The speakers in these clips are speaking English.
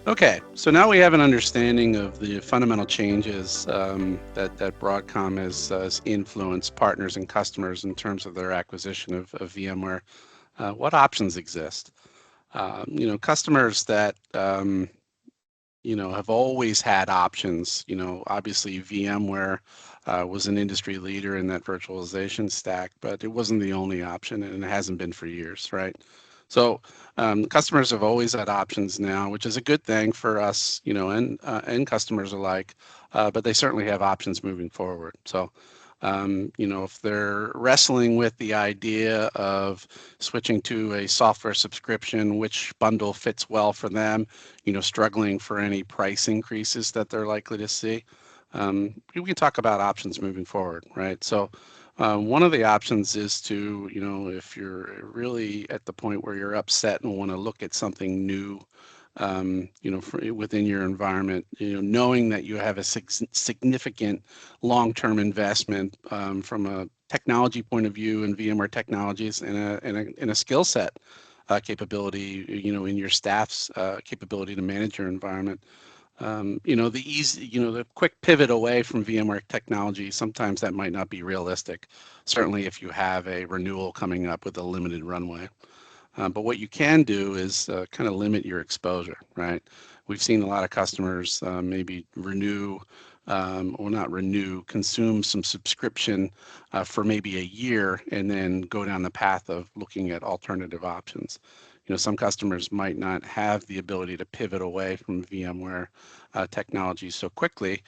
Okay, so now we have an understanding of the fundamental changes that Broadcom has influenced partners and customers in terms of their acquisition of VMware. What options exist? Customers that have always had options. Obviously VMware was an industry leader in that virtualization stack, but it wasn't the only option, and it hasn't been for years, right? So customers have always had options now, which is a good thing for us, and customers alike. But they certainly have options moving forward. So if they're wrestling with the idea of switching to a software subscription, which bundle fits well for them, struggling for any price increases that they're likely to see, we can talk about options moving forward, right? So one of the options is to, if you're really at the point where you're upset and want to look at something new, within your environment, knowing that you have a significant long-term investment from a technology point of view in VMware technologies and a skill set capability, in your staff's capability to manage your environment. The quick pivot away from VMware technology, sometimes that might not be realistic, certainly if you have a renewal coming up with a limited runway. But what you can do is kind of limit your exposure, right? We've seen a lot of customers maybe renew, or not renew, consume some subscription for maybe a year and then go down the path of looking at alternative options. Some customers might not have the ability to pivot away from VMware technology so quickly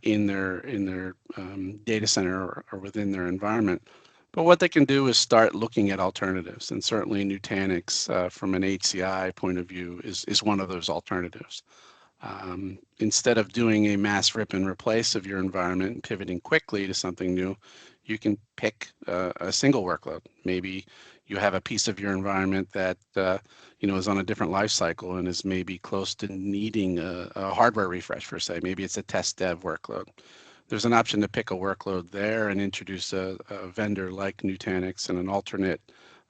in their data center or within their environment. But what they can do is start looking at alternatives, and certainly Nutanix, from an HCI point of view, is one of those alternatives. Instead of doing a mass rip and replace of your environment and pivoting quickly to something new, you can pick a single workload. Maybe you have a piece of your environment that is on a different life cycle and is maybe close to needing a hardware refresh per se. Maybe it's a test dev workload. There's an option to pick a workload there and introduce a vendor like Nutanix and an alternate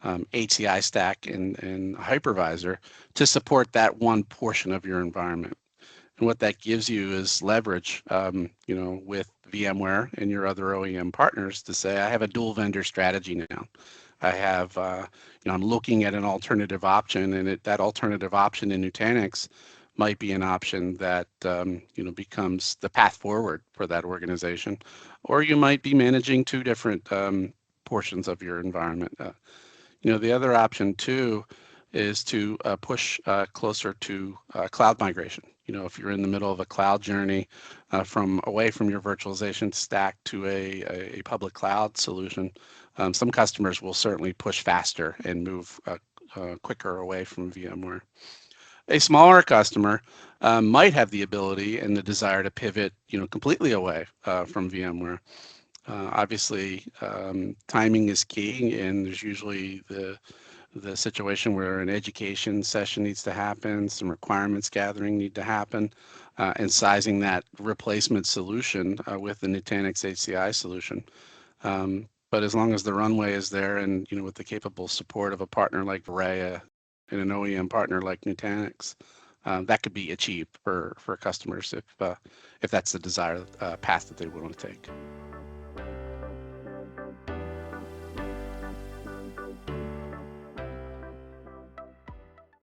HCI stack and hypervisor to support that one portion of your environment. And what that gives you is leverage, with VMware and your other OEM partners to say, I have a dual vendor strategy now. I have, I'm looking at an alternative option, and that alternative option in Nutanix might be an option that, becomes the path forward for that organization. Or you might be managing two different portions of your environment. The other option too is to push closer to cloud migration. If you're in the middle of a cloud journey from away from your virtualization stack to a public cloud solution, some customers will certainly push faster and move quicker away from VMware. A smaller customer might have the ability and the desire to pivot, completely away from VMware. Obviously, timing is key, and there's usually the situation where an education session needs to happen, some requirements gathering need to happen, and sizing that replacement solution with the Nutanix HCI solution. But as long as the runway is there and, with the capable support of a partner like Arraya and an OEM partner like Nutanix, that could be achieved for customers if that's the desired path that they want to take.